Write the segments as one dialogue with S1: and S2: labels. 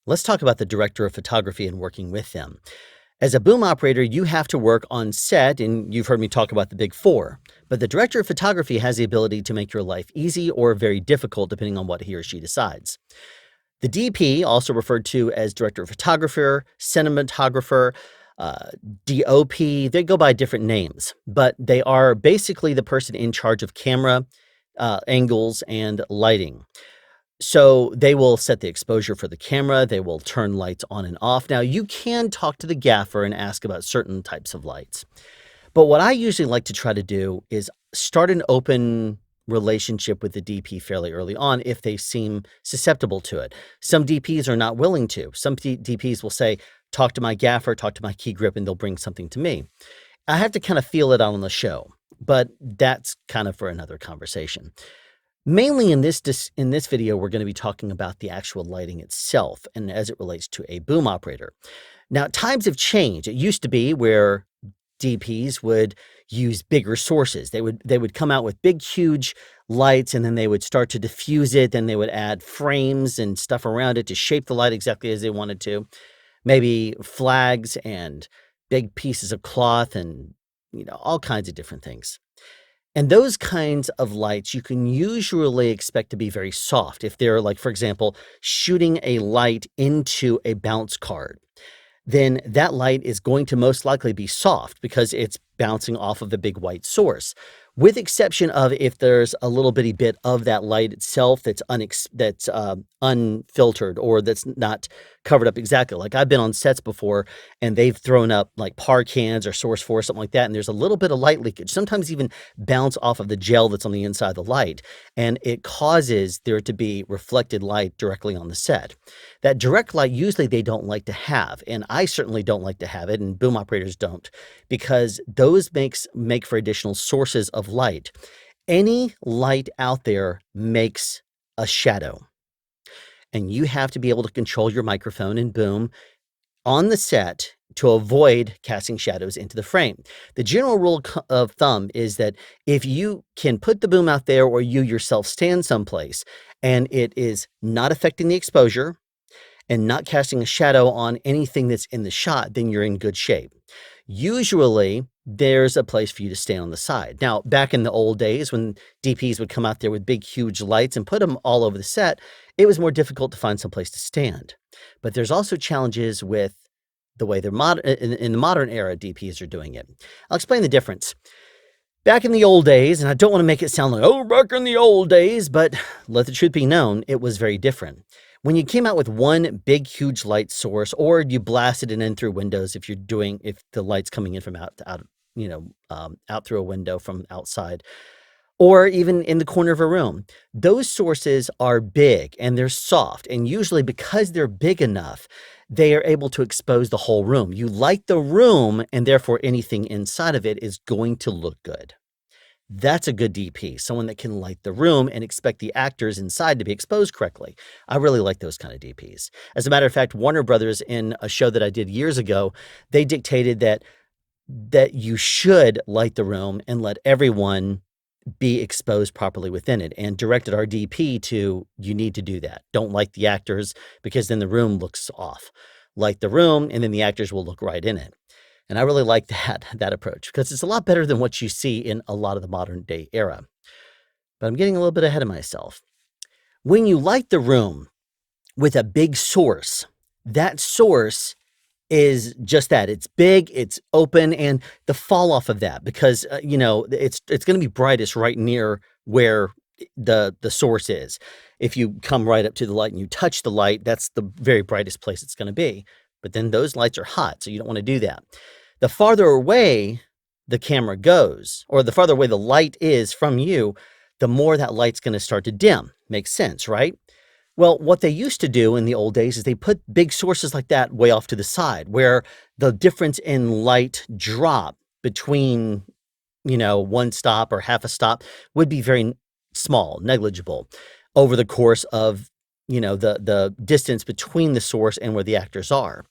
S1: Let's talk about the director of photography and working with them. As a boom operator, you have to work on set, and you've heard me talk about the big four. But the director of photography has the ability to make your life easy or very difficult, depending on what he or she decides. The DP, also referred to as director of photographer, cinematographer, uh, DOP, they go by different names, but they are basically the person in charge of camera, angles, and lighting. So they will set the exposure for the camera. They will turn lights on and off. Now, you can talk to the gaffer and ask about certain types of lights. But what I usually like to try to do is start an open relationship with the DP fairly early on if they seem susceptible to it. Some DPs are not willing to. Some DPs will say, talk to my gaffer, talk to my key grip, and they'll bring something to me. I have to kind of feel it out on the show, but that's kind of for another conversation. Mainly in this video, we're going to be talking about the actual lighting itself and as it relates to a boom operator. Now, times have changed. It used to be where DPs would use bigger sources. They would come out with big, huge lights, and then they would start to diffuse it. Then they would add frames and stuff around it to shape the light exactly as they wanted to. Maybe flags and big pieces of cloth and all kinds of different things. And those kinds of lights you can usually expect to be very soft. If they're like, for example, shooting a light into a bounce card, then that light is going to most likely be soft because it's bouncing off of the big white source. With exception of if there's a little bitty bit of that light itself that's unfiltered or that's not covered up exactly. Like I've been on sets before and they've thrown up like par cans or source 4, something like that, and there's a little bit of light leakage, sometimes even bounce off of the gel that's on the inside of the light, and it causes there to be reflected light directly on the set. That direct light usually they don't like to have, and I certainly don't like to have it, and boom operators don't, because those make for additional sources of light. Any light out there makes a shadow, and you have to be able to control your microphone and boom on the set to avoid casting shadows into the frame. The general rule of thumb is that if you can put the boom out there or you yourself stand someplace and it is not affecting the exposure and not casting a shadow on anything that's in the shot, then you're in good shape. Usually, there's a place for you to stand on the side. Now, back in the old days when DPs would come out there with big, huge lights and put them all over the set, it was more difficult to find some place to stand. But there's also challenges with the way they're in the modern era DPs are doing it. I'll explain the difference. Back in the old days, and I don't want to make it sound like, oh, back in the old days, but let the truth be known, it was very different. When you came out with one big, huge light source, or you blasted it in through windows if the light's coming in from out through a window from outside, or even in the corner of a room, those sources are big and they're soft. And usually because they're big enough, they are able to expose the whole room. You light the room, and therefore anything inside of it is going to look good. That's a good DP, someone that can light the room and expect the actors inside to be exposed correctly. I really like those kind of DPs. As a matter of fact, Warner Brothers, in a show that I did years ago, they dictated that you should light the room and let everyone be exposed properly within it, and directed our DP to, you need to do that. Don't light the actors because then the room looks off. Light the room and then the actors will look right in it. And I really like that approach because it's a lot better than what you see in a lot of the modern day era. But I'm getting a little bit ahead of myself. When you light the room with a big source, that source is just that. It's big, it's open, and the fall off of that, because it's going to be brightest right near where the source is. If you come right up to the light and you touch the light, that's the very brightest place it's going to be. But then those lights are hot, so you don't want to do that. The farther away the camera goes, or the farther away the light is from you, the more that light's going to start to dim. Makes sense, right? Well, what they used to do in the old days is they put big sources like that way off to the side, where the difference in light drop between, one stop or half a stop would be very small, negligible, over the course of, the distance between the source and where the actors are.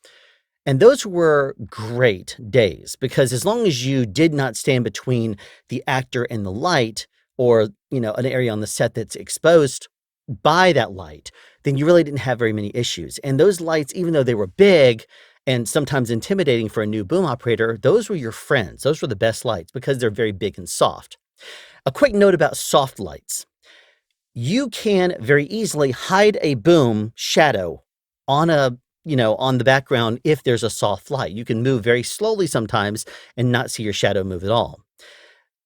S1: And those were great days because as long as you did not stand between the actor and the light, or, an area on the set that's exposed by that light, then you really didn't have very many issues. And those lights, even though they were big and sometimes intimidating for a new boom operator, those were your friends. Those were the best lights because they're very big and soft. A quick note about soft lights. You can very easily hide a boom shadow on on the background if there's a soft light. You can move very slowly sometimes and not see your shadow move at all.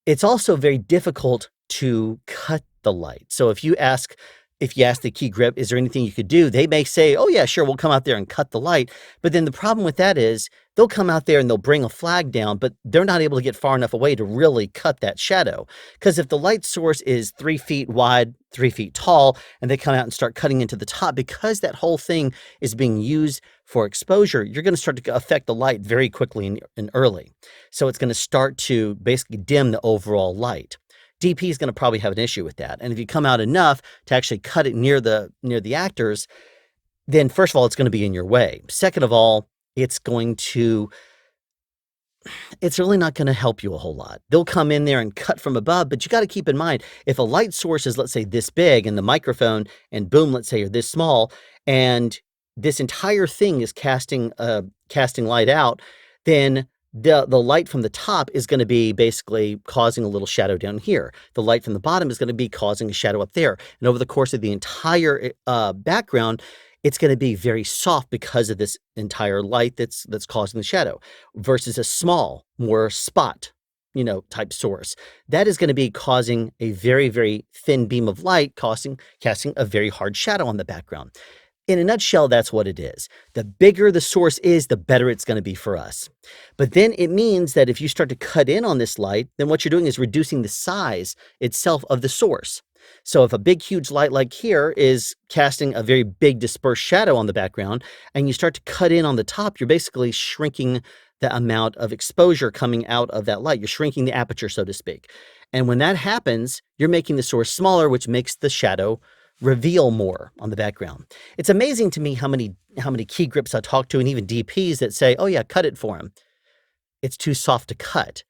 S1: It's also very difficult to cut the light. So if you ask the key grip, is there anything you could do? They may say, oh yeah, sure, we'll come out there and cut the light. But then the problem with that is they'll come out there and they'll bring a flag down, but they're not able to get far enough away to really cut that shadow. Because if the light source is 3 feet wide, 3 feet tall, and they come out and start cutting into the top, because that whole thing is being used for exposure, you're going to start to affect the light very quickly and early. So it's going to start to basically dim the overall light. DP is going to probably have an issue with that. And if you come out enough to actually cut it near the actors, then first of all, it's going to be in your way. Second of all, it's really not going to help you a whole lot. They'll come in there and cut from above, but you got to keep in mind, if a light source is, let's say, this big and the microphone and boom, let's say, are this small, and this entire thing is casting light out, then the light from the top is going to be basically causing a little shadow down here. The light from the bottom is going to be causing a shadow up there. And over the course of the entire background, it's going to be very soft because of this entire light that's causing the shadow, versus a small, more spot, type source. That is going to be causing a very, very thin beam of light, casting a very hard shadow on the background. In a nutshell, that's what it is. The bigger the source is, the better it's going to be for us. But then it means that if you start to cut in on this light, then what you're doing is reducing the size itself of the source. So if a big, huge light like here is casting a very big dispersed shadow on the background, and you start to cut in on the top, you're basically shrinking the amount of exposure coming out of that light. You're shrinking the aperture, so to speak. And when that happens, you're making the source smaller, which makes the shadow reveal more on the background. It's amazing to me how many key grips I talk to, and even DPs that say, oh yeah, cut it for him. It's too soft to cut.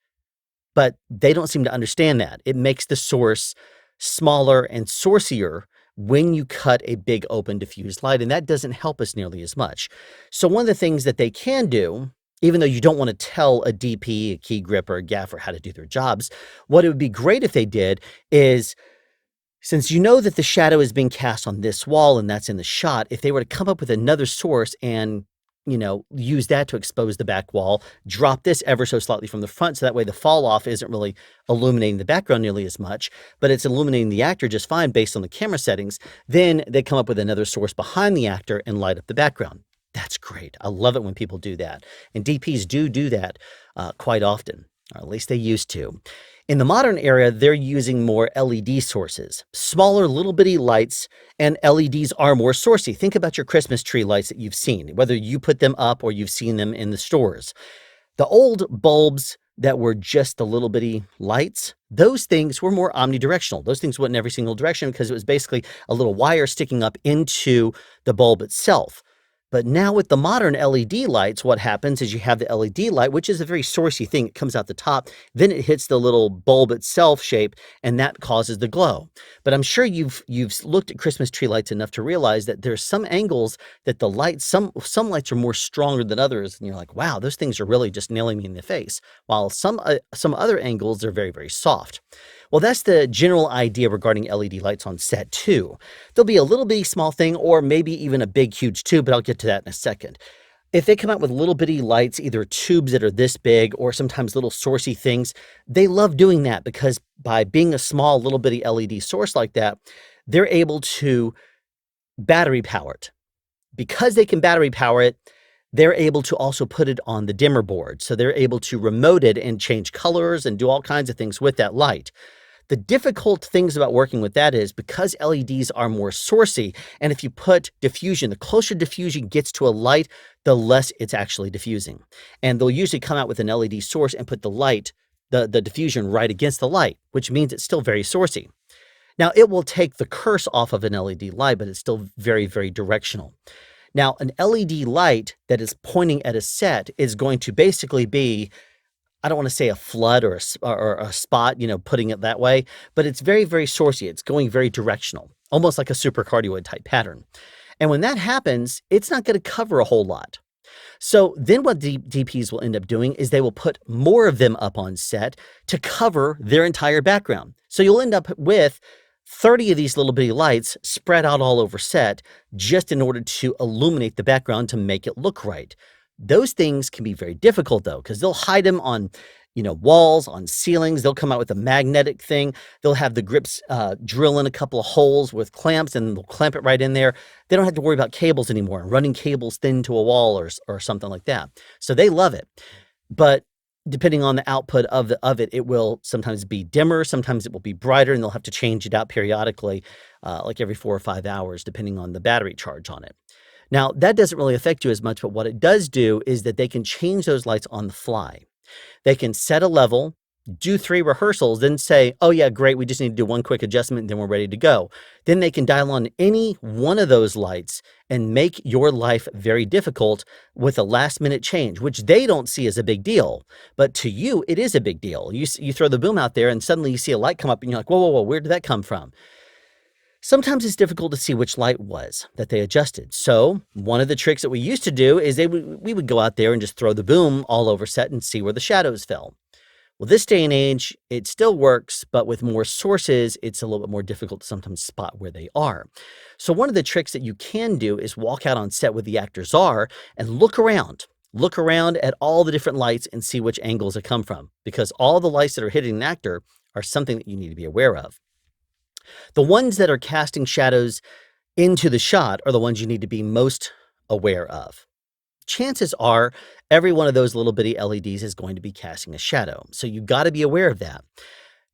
S1: But they don't seem to understand that. It makes the source smaller and sourcier when you cut a big open diffused light, and that doesn't help us nearly as much. So one of the things that they can do, even though you don't want to tell a DP, a key grip, or a gaffer how to do their jobs, what it would be great if they did is, since you know that the shadow is being cast on this wall and that's in the shot, if they were to come up with another source and, use that to expose the back wall, drop this ever so slightly from the front, so that way the fall off isn't really illuminating the background nearly as much, but it's illuminating the actor just fine based on the camera settings, then they come up with another source behind the actor and light up the background. That's great. I love it when people do that. And DPs do that quite often, or at least they used to. In the modern era, they're using more LED sources, smaller little bitty lights, and LEDs are more sourcey. Think about your Christmas tree lights that you've seen, whether you put them up or you've seen them in the stores. The old bulbs that were just the little bitty lights, those things were more omnidirectional. Those things went in every single direction because it was basically a little wire sticking up into the bulb itself. But now with the modern LED lights, what happens is you have the LED light, which is a very sourcey thing. It comes out the top, then it hits the little bulb itself shape, and that causes the glow. But I'm sure you've looked at Christmas tree lights enough to realize that there's some angles that the lights, some lights are more stronger than others, and you're like, wow, those things are really just nailing me in the face. While some other angles are very, very soft. Well, that's the general idea regarding LED lights on set too. There'll be a little bitty small thing, or maybe even a big, huge tube, but I'll get to that in a second. If they come out with little bitty lights, either tubes that are this big or sometimes little sourcey things, they love doing that because by being a small little bitty LED source like that, they're able to battery power it. Because they can battery power it, they're able to also put it on the dimmer board. So they're able to remote it and change colors and do all kinds of things with that light. The difficult things about working with that is because LEDs are more sourcey, and if you put diffusion, the closer diffusion gets to a light, the less it's actually diffusing. And they'll usually come out with an LED source and put the light, the diffusion right against the light, which means it's still very sourcey. Now, it will take the curse off of an LED light, but it's still very, very directional. Now, an LED light that is pointing at a set is going to basically be, I don't want to say a flood or a spot, putting it that way, but it's very, very sourcey. It's going very directional, almost like a supercardioid type pattern. And when that happens, it's not gonna cover a whole lot. So then what DPs will end up doing is they will put more of them up on set to cover their entire background. So you'll end up with 30 of these little bitty lights spread out all over set just in order to illuminate the background to make it look right. Those things can be very difficult though, because they'll hide them on, walls, on ceilings. They'll come out with a magnetic thing. They'll have the grips drill in a couple of holes with clamps and they'll clamp it right in there. They don't have to worry about cables anymore and running cables thin to a wall or something like that. So they love it. But depending on the output of it, it will sometimes be dimmer, sometimes it will be brighter, and they'll have to change it out periodically, like every 4 or 5 hours, depending on the battery charge on it. Now, that doesn't really affect you as much, but what it does do is that they can change those lights on the fly. They can set a level, do 3 rehearsals, then say, oh yeah, great, we just need to do 1 quick adjustment, and then we're ready to go. Then they can dial on any one of those lights and make your life very difficult with a last-minute change, which they don't see as a big deal. But to you, it is a big deal. You throw the boom out there, and suddenly you see a light come up, and you're like, whoa, whoa, whoa, where did that come from? Sometimes it's difficult to see which light was that they adjusted. So one of the tricks that we used to do is we would go out there and just throw the boom all over set and see where the shadows fell. Well, this day and age, it still works, but with more sources, it's a little bit more difficult to sometimes spot where they are. So one of the tricks that you can do is walk out on set where the actors are and look around. Look around at all the different lights and see which angles it come from, because all the lights that are hitting an actor are something that you need to be aware of. The ones that are casting shadows into the shot are the ones you need to be most aware of. Chances are every one of those little bitty LEDs is going to be casting a shadow. So you got to be aware of that.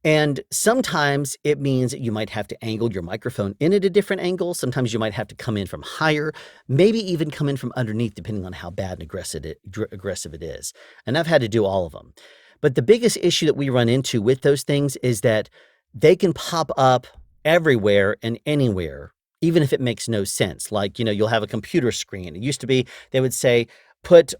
S1: And sometimes it means that you might have to angle your microphone in at a different angle. Sometimes you might have to come in from higher, maybe even come in from underneath, depending on how bad and aggressive it is. And I've had to do all of them. But the biggest issue that we run into with those things is that they can pop up everywhere and anywhere, even if it makes no sense. Like, you'll have a computer screen. It used to be, they would say, we're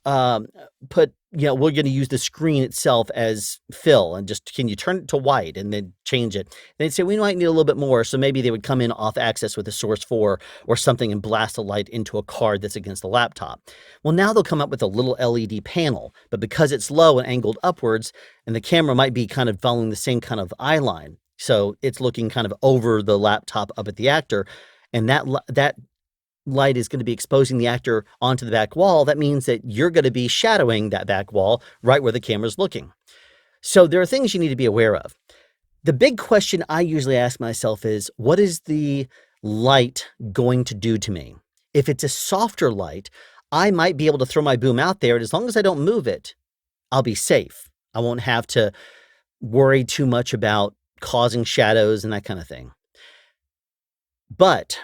S1: going to use the screen itself as fill, and just, can you turn it to white and then change it? They'd say, we might need a little bit more. So maybe they would come in off axis with a source 4 or something and blast a light into a card that's against the laptop. Well, now they'll come up with a little LED panel, but because it's low and angled upwards, and the camera might be kind of following the same kind of eye line, so it's looking kind of over the laptop up at the actor, and that light is going to be exposing the actor onto the back wall. That means that you're going to be shadowing that back wall right where the camera's looking. So there are things you need to be aware of. The big question I usually ask myself is, what is the light going to do to me? If it's a softer light, I might be able to throw my boom out there, and as long as I don't move it, I'll be safe. I won't have to worry too much about causing shadows and that kind of thing. But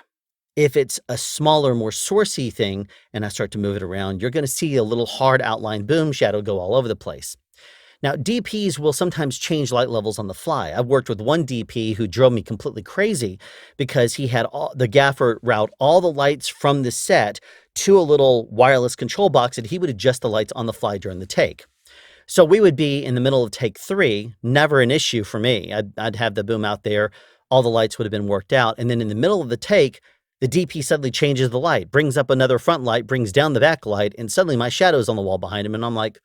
S1: if it's a smaller, more sourcey thing, and I start to move it around, you're going to see a little hard outline boom shadow go all over the place. Now, DPs will sometimes change light levels on the fly. I've worked with one DP who drove me completely crazy because he had the gaffer route all the lights from the set to a little wireless control box, and he would adjust the lights on the fly during the take. So we would be in the middle of take 3, never an issue for me. I'd have the boom out there, all the lights would have been worked out, and then in the middle of the take, the DP suddenly changes the light, brings up another front light, brings down the back light, and suddenly my shadow's on the wall behind him, and I'm like,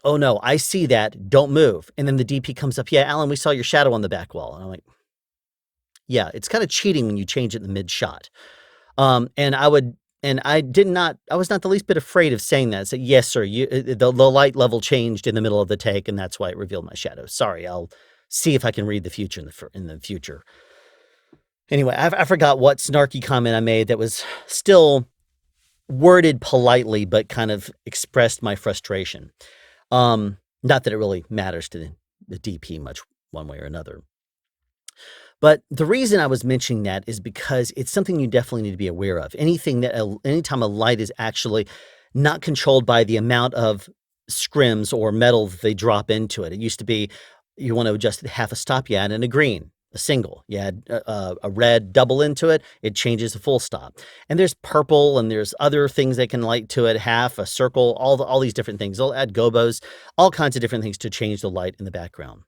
S1: oh no, I see that, don't move. And then the DP comes up, yeah, Alan, we saw your shadow on the back wall. And I'm like, yeah, it's kind of cheating when you change it in the mid-shot. I was not the least bit afraid of saying that. I said, yes, sir, the light level changed in the middle of the take, and that's why it revealed my shadow. Sorry, I'll see if I can read the future in the future. Anyway, I forgot what snarky comment I made that was still worded politely, but kind of expressed my frustration. Not that it really matters to the DP much one way or another. But the reason I was mentioning that is because it's something you definitely need to be aware of. Anytime a light is actually not controlled by the amount of scrims or metal that they drop into it. It used to be you want to adjust half a stop, you add in a green, a single. You add a red double into it, it changes the full stop. And there's purple, and there's other things they can light to it, half, a circle, all these different things. They'll add gobos, all kinds of different things to change the light in the background.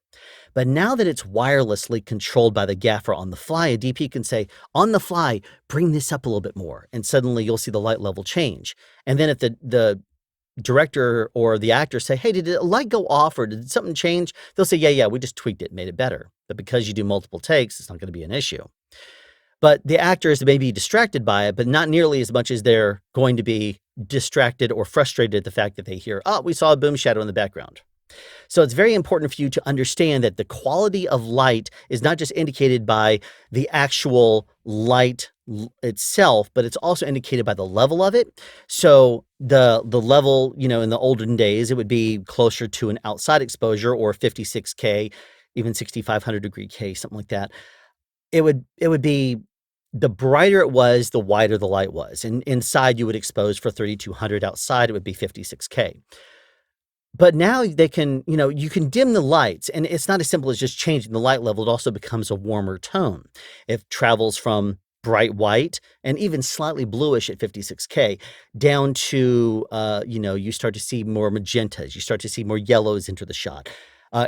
S1: But now that it's wirelessly controlled by the gaffer on the fly, a DP can say, on the fly, bring this up a little bit more. And suddenly you'll see the light level change. And then if the director or the actor say, hey, did the light go off or did something change? They'll say, yeah, we just tweaked it, made it better. But because you do multiple takes, it's not going to be an issue. But the actors may be distracted by it, but not nearly as much as they're going to be distracted or frustrated at the fact that they hear, oh, we saw a boom shadow in the background. So it's very important for you to understand that the quality of light is not just indicated by the actual light itself, but it's also indicated by the level of it. So the level, in the olden days, it would be closer to an outside exposure or 56K, even 6500 degree K, something like that. It would be the brighter it was, the wider the light was. And inside you would expose for 3200, outside it would be 56K. But now they can, you can dim the lights, and it's not as simple as just changing the light level. It also becomes a warmer tone. It travels from bright white and even slightly bluish at 56K down to, you start to see more magentas. You start to see more yellows into the shot,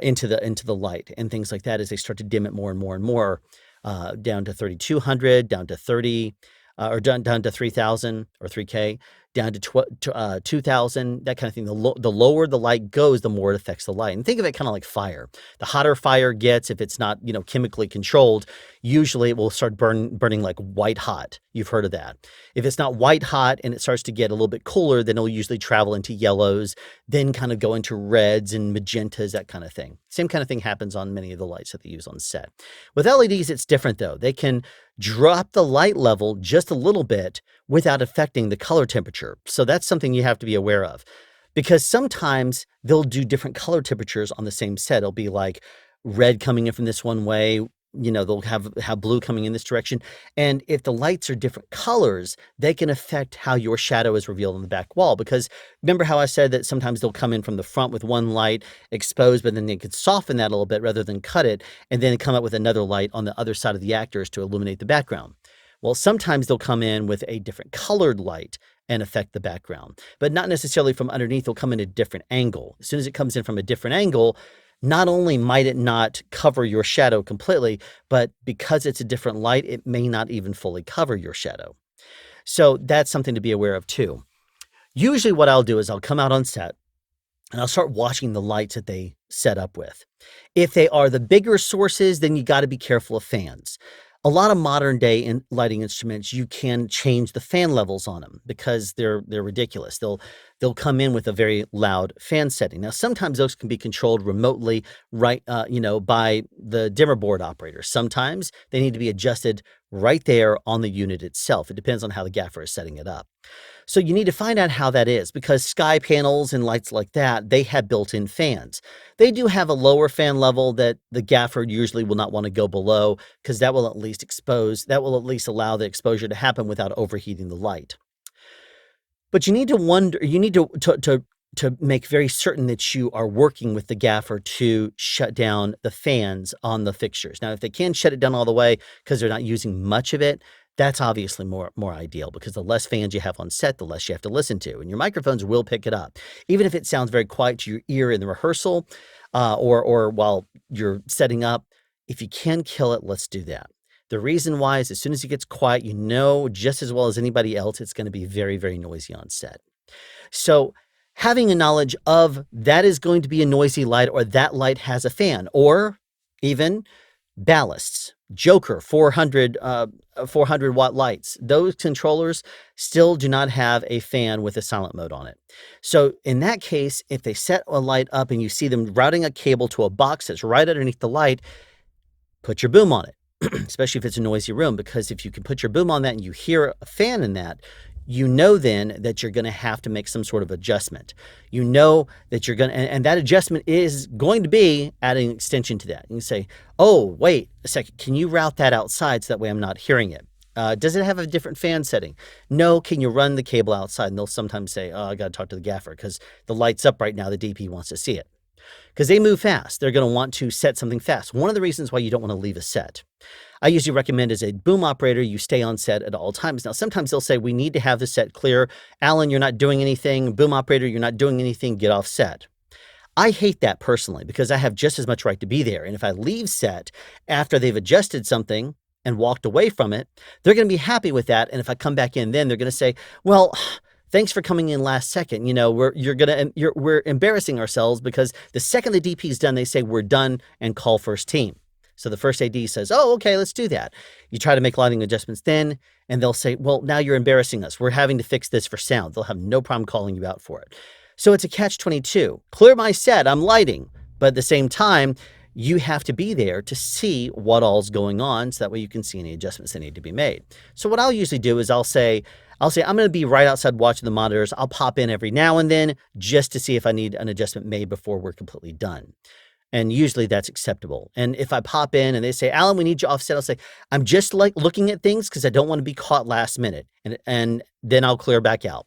S1: into the light and things like that as they start to dim it more and more and more, down to 3200, down to 30, or down to 3000 or 3K, down to 2000, that kind of thing. The lower the light goes, the more it affects the light. And think of it kind of like fire. The hotter fire gets, if it's not, chemically controlled, usually it will start burning like white hot. You've heard of that. If it's not white hot and it starts to get a little bit cooler, then it'll usually travel into yellows, then kind of go into reds and magentas, that kind of thing. Same kind of thing happens on many of the lights that they use on set. With LEDs, it's different though. They can drop the light level just a little bit without affecting the color temperature. So that's something you have to be aware of, because sometimes they'll do different color temperatures on the same set. It'll be like red coming in from this one way, they'll have blue coming in this direction. And if the lights are different colors, they can affect how your shadow is revealed on the back wall. Because remember how I said that sometimes they'll come in from the front with one light exposed, but then they could soften that a little bit rather than cut it, and then come up with another light on the other side of the actors to illuminate the background. Well, sometimes they'll come in with a different colored light and affect the background, but not necessarily from underneath. They'll come in a different angle. As soon as it comes in from a different angle, not only might it not cover your shadow completely, but because it's a different light, it may not even fully cover your shadow. So that's something to be aware of too. Usually what I'll do is I'll come out on set and I'll start watching the lights that they set up with. If they are the bigger sources, then you got to be careful of fans. A lot of modern day lighting instruments, you can change the fan levels on them because they're ridiculous. They'll come in with a very loud fan setting. Now, sometimes those can be controlled remotely, right, by the dimmer board operator. Sometimes they need to be adjusted right there on the unit itself. It depends on how the gaffer is setting it up. So you need to find out how that is, because sky panels and lights like that, they have built-in fans. They do have a lower fan level that the gaffer usually will not want to go below, because that will at least allow the exposure to happen without overheating the light. But you need to make very certain that you are working with the gaffer to shut down the fans on the fixtures. Now, if they can shut it down all the way because they're not using much of it, that's obviously more ideal, because the less fans you have on set, the less you have to listen to, and your microphones will pick it up. Even if it sounds very quiet to your ear in the rehearsal, or while you're setting up, if you can kill it, let's do that. The reason why is as soon as it gets quiet, just as well as anybody else, it's going to be very, very noisy on set. So having a knowledge of that is going to be a noisy light, or that light has a fan, or even ballasts, Joker 400 watt lights. Those controllers still do not have a fan with a silent mode on it. So in that case, if they set a light up and you see them routing a cable to a box that's right underneath the light, put your boom on it, especially if it's a noisy room, because if you can put your boom on that and you hear a fan in that, then that you're going to have to make some sort of adjustment. That you're going to, and that adjustment is going to be adding an extension to that. You can say, oh, wait a second, can you route that outside so that way I'm not hearing it? Does it have a different fan setting? No, can you run the cable outside? And they'll sometimes say, oh, I got to talk to the gaffer because the light's up right now. The DP wants to see it. Because they move fast. They're going to want to set something fast. One of the reasons why you don't want to leave a set. I usually recommend as a boom operator, you stay on set at all times. Now, sometimes they'll say, we need to have the set clear. Alan, you're not doing anything. Boom operator, you're not doing anything. Get off set. I hate that personally because I have just as much right to be there, and if I leave set after they've adjusted something and walked away from it, they're gonna be happy with that, and if I come back in then, they're gonna say, "Well, thanks for coming in last second. You know, we're embarrassing ourselves because the second the DP is done, they say, "We're done," and call first team. So the first AD says, "Oh, okay, let's do that." You try to make lighting adjustments then, and they'll say, "Well, now you're embarrassing us. We're having to fix this for sound." They'll have no problem calling you out for it. So it's a catch-22. Clear my set, I'm lighting. But at the same time, you have to be there to see what all's going on so that way you can see any adjustments that need to be made. So what I'll usually do is I'll say, I'm going to be right outside watching the monitors. I'll pop in every now and then just to see if I need an adjustment made before we're completely done. And usually that's acceptable. And if I pop in and they say, "Alan, we need you offset," I'll say, "I'm just like looking at things because I don't want to be caught last minute." And then I'll clear back out.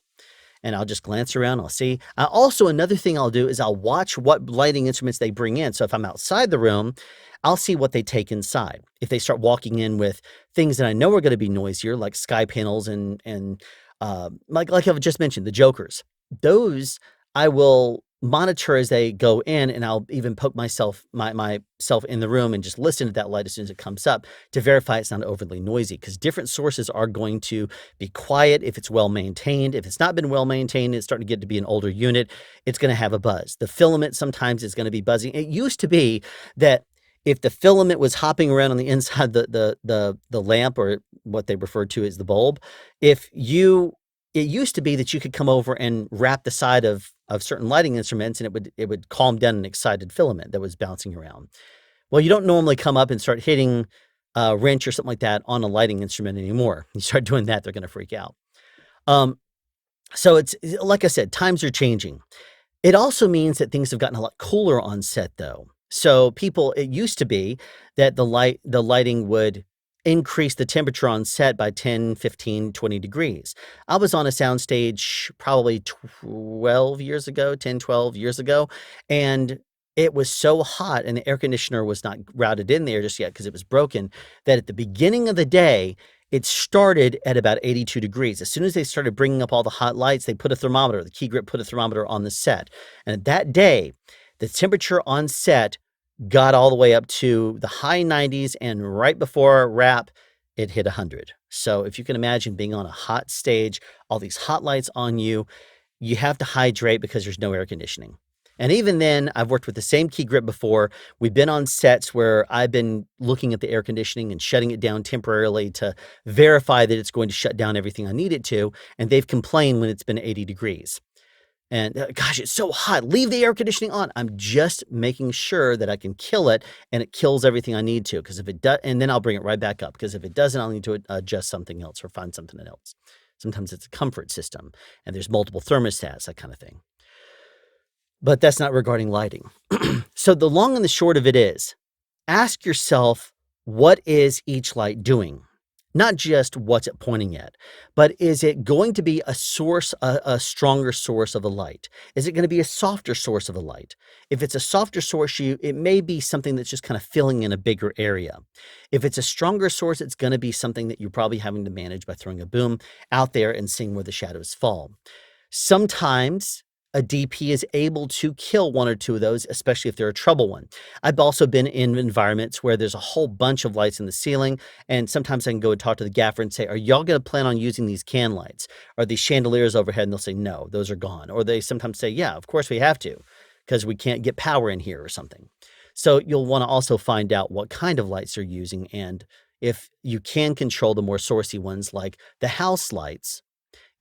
S1: And I'll just glance around, I'll see. Also, another thing I'll do is I'll watch what lighting instruments they bring in. So if I'm outside the room, I'll see what they take inside. If they start walking in with things that I know are going to be noisier, like sky panels and like I've just mentioned, the jokers, those I will monitor as they go in, and I'll even poke myself in the room and just listen to that light as soon as it comes up to verify it's not overly noisy, because different sources are going to be quiet if it's well maintained. If it's not been well maintained, it's starting to get to be an older unit, it's going to have a buzz. The filament sometimes is going to be buzzing. It used to be that if the filament was hopping around on the inside the lamp, or what they referred to as the bulb, it used to be that you could come over and wrap the side of certain lighting instruments, and it would calm down an excited filament that was bouncing around. Well, you don't normally come up and start hitting a wrench or something like that on a lighting instrument anymore. You start doing that, they're going to freak out. So it's like I said, times are changing. It also means that things have gotten a lot cooler on set, though. So it used to be that the lighting would increase the temperature on set by 10, 15, 20 degrees. I was on a soundstage probably 12 years ago, 10, 12 years ago, and it was so hot and the air conditioner was not routed in there just yet because it was broken, that at the beginning of the day, it started at about 82 degrees. As soon as they started bringing up all the hot lights, the key grip put a thermometer on the set. And that day, the temperature on set got all the way up to the high 90s, and right before wrap, it hit 100. So if you can imagine being on a hot stage, all these hot lights on you, you have to hydrate because there's no air conditioning. And even then, I've worked with the same key grip before. We've been on sets where I've been looking at the air conditioning and shutting it down temporarily to verify that it's going to shut down everything I need it to, and they've complained when it's been 80 degrees. And gosh, it's so hot. Leave the air conditioning on. I'm just making sure that I can kill it and it kills everything I need to. Because if it does, and then I'll bring it right back up. Because if it doesn't, I'll need to adjust something else or find something else. Sometimes it's a comfort system and there's multiple thermostats, that kind of thing. But that's not regarding lighting. So the long and the short of it is, ask yourself, what is each light doing? Not just what's it pointing at, but is it going to be a stronger source of a light? Is it going to be a softer source of a light? If it's a softer source, it may be something that's just kind of filling in a bigger area. If it's a stronger source, it's going to be something that you're probably having to manage by throwing a boom out there and seeing where the shadows fall. Sometimes a DP is able to kill one or two of those, especially if they're a trouble one. I've also been in environments where there's a whole bunch of lights in the ceiling, and sometimes I can go and talk to the gaffer and say, "Are y'all going to plan on using these can lights? Are these chandeliers overhead?" And they'll say, "No, those are gone." Or they sometimes say, "Yeah, of course we have to, because we can't get power in here," or something. So you'll want to also find out what kind of lights they're using, and if you can control the more sourcey ones like the house lights,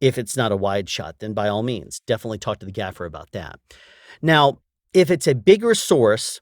S1: if it's not a wide shot, then by all means, definitely talk to the gaffer about that. Now, if it's a bigger source,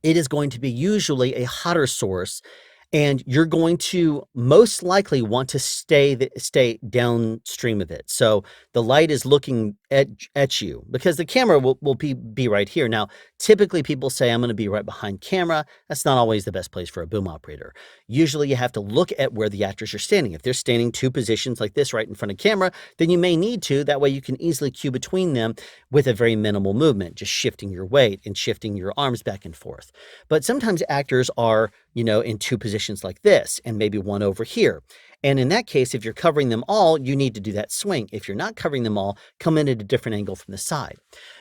S1: it is going to be usually a hotter source, and you're going to most likely want to stay downstream of it. So the light is looking at you because the camera will be right here. Now, typically people say, "I'm going to be right behind camera." That's not always the best place for a boom operator. Usually you have to look at where the actors are standing. If they're standing two positions like this right in front of camera, then you may need to. That way you can easily cue between them with a very minimal movement, just shifting your weight and shifting your arms back and forth. But sometimes actors are, in two positions like this and maybe one over here. And in that case, if you're covering them all, you need to do that swing. If you're not covering them all, come in at a different angle from the side.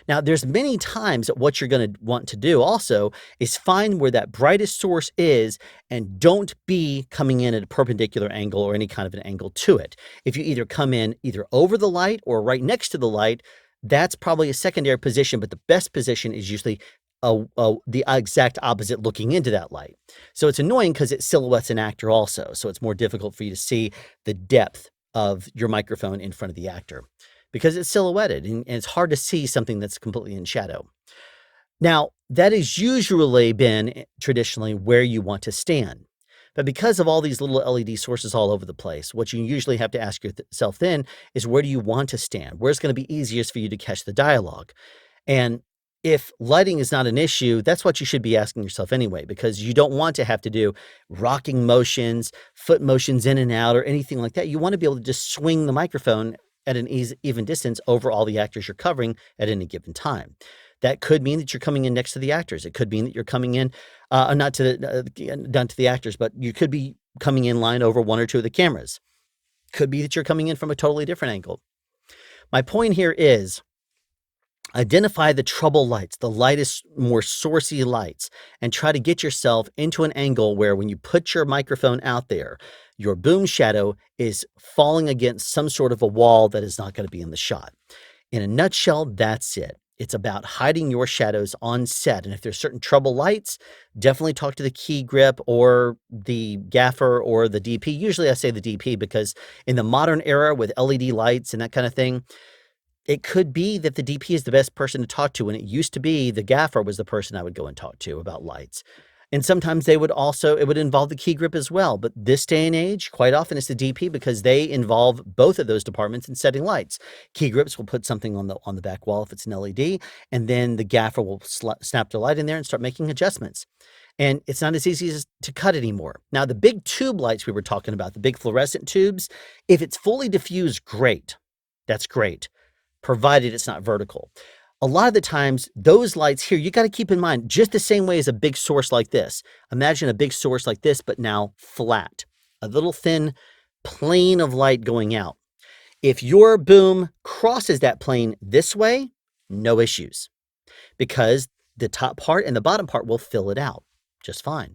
S1: Now, there's many times that what you're going to want to do also is find where that brightest source is and don't be coming in at a perpendicular angle or any kind of an angle to it. If you either come in either over the light or right next to the light, that's probably a secondary position, but the best position is usually the exact opposite looking into that light. So it's annoying because it silhouettes an actor also. So it's more difficult for you to see the depth of your microphone in front of the actor because it's silhouetted and it's hard to see something that's completely in shadow. Now, that has usually been traditionally where you want to stand. But because of all these little LED sources all over the place, what you usually have to ask yourself then is where do you want to stand? Where's going to be easiest for you to catch the dialogue? And if lighting is not an issue, that's what you should be asking yourself anyway, because you don't want to have to do rocking motions, foot motions in and out, or anything like that. You want to be able to just swing the microphone at an even distance over all the actors you're covering at any given time. That could mean that you're coming in next to the actors. It could mean that you're coming in, not to down to the actors, but you could be coming in line over one or two of the cameras. Could be that you're coming in from a totally different angle. My point here is identify the trouble lights, the lightest, more sourcey lights, and try to get yourself into an angle where when you put your microphone out there, your boom shadow is falling against some sort of a wall that is not going to be in the shot. In a nutshell, that's it. It's about hiding your shadows on set. And if there's certain trouble lights, definitely talk to the key grip or the gaffer or the DP. Usually I say the DP because in the modern era with LED lights and that kind of thing, it could be that the DP is the best person to talk to. And it used to be the gaffer was the person I would go and talk to about lights. And sometimes it would involve the key grip as well. But this day and age, quite often it's the DP because they involve both of those departments in setting lights. Key grips will put something on the back wall if it's an LED, and then the gaffer will snap the light in there and start making adjustments. And it's not as easy to cut anymore. Now, the big tube lights we were talking about, the big fluorescent tubes, if it's fully diffused, great. That's great, provided it's not vertical. A lot of the times, those lights here, you got to keep in mind, just the same way as a big source like this. Imagine a big source like this, but now flat. A little thin plane of light going out. If your boom crosses that plane this way, no issues, because the top part and the bottom part will fill it out just fine.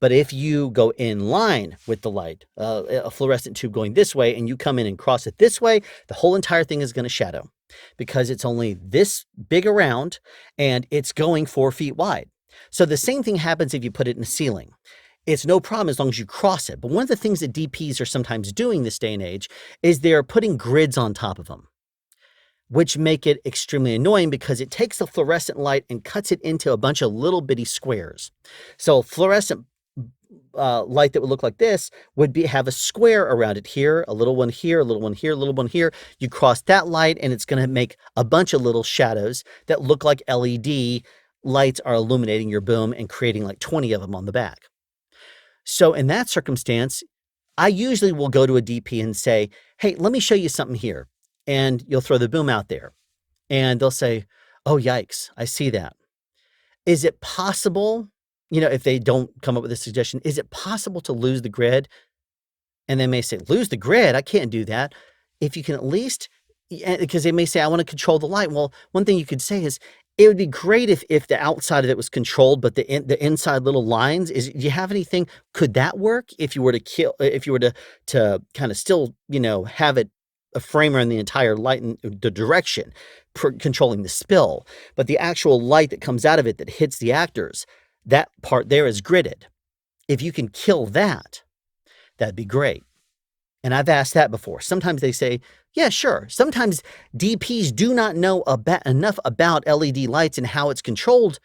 S1: But if you go in line with the light, a fluorescent tube going this way, and you come in and cross it this way, the whole entire thing is going to shadow because it's only this big around and it's going 4 feet wide. So the same thing happens if you put it in a ceiling. It's no problem as long as you cross it. But one of the things that DPs are sometimes doing this day and age is they're putting grids on top of them, which make it extremely annoying because it takes the fluorescent light and cuts it into a bunch of little bitty squares. So fluorescent light that would look like this would have a square around it here, a little one here, a little one here, a little one here. You cross that light and it's going to make a bunch of little shadows that look like LED lights are illuminating your boom and creating like 20 of them on the back. So in that circumstance, I usually will go to a DP and say, hey, let me show you something here. And you'll throw the boom out there and they'll say, oh, yikes, I see that. Is it possible, if they don't come up with a suggestion, is it possible to lose the grid? And they may say, lose the grid? I can't do that. If you can at least, because they may say, I want to control the light. Well, one thing you could say is, it would be great if the outside of it was controlled, but the inside little lines do you have anything? Could that work if you were to kind of still, have it a framer in the entire light in the direction, controlling the spill, but the actual light that comes out of it that hits the actors, that part there is gridded. If you can kill that, that'd be great. And I've asked that before. Sometimes they say, yeah, sure. Sometimes DPs do not know enough about LED lights and how it's controlled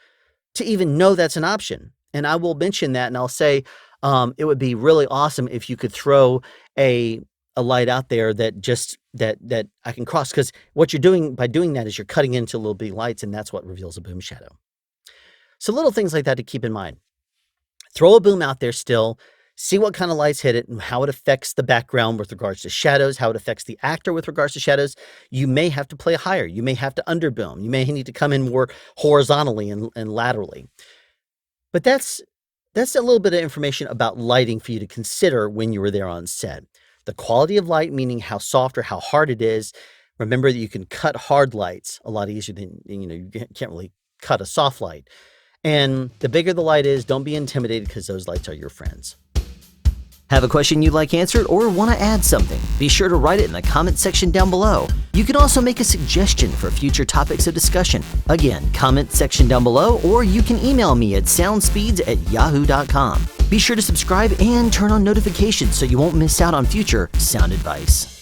S1: to even know that's an option. And I will mention that and I'll say it would be really awesome if you could throw a light out there that I can cross, because what you're doing by doing that is you're cutting into little bitty lights, and that's what reveals a boom shadow. So little things like that to keep in mind. Throw a boom out there still. See what kind of lights hit it and how it affects the background with regards to shadows, how it affects the actor with regards to shadows. You may have to play higher. You may have to underboom. You may need to come in more horizontally and laterally. But that's That's a little bit of information about lighting for you to consider when you were there on set. The quality of light, meaning how soft or how hard it is. Remember that you can cut hard lights a lot easier than, you can't really cut a soft light. And the bigger the light is, don't be intimidated because those lights are your friends.
S2: Have a question you'd like answered or want to add something? Be sure to write it in the comment section down below. You can also make a suggestion for future topics of discussion. Again, comment section down below, or you can email me at soundspeeds@yahoo.com. Be sure to subscribe and turn on notifications so you won't miss out on future sound advice.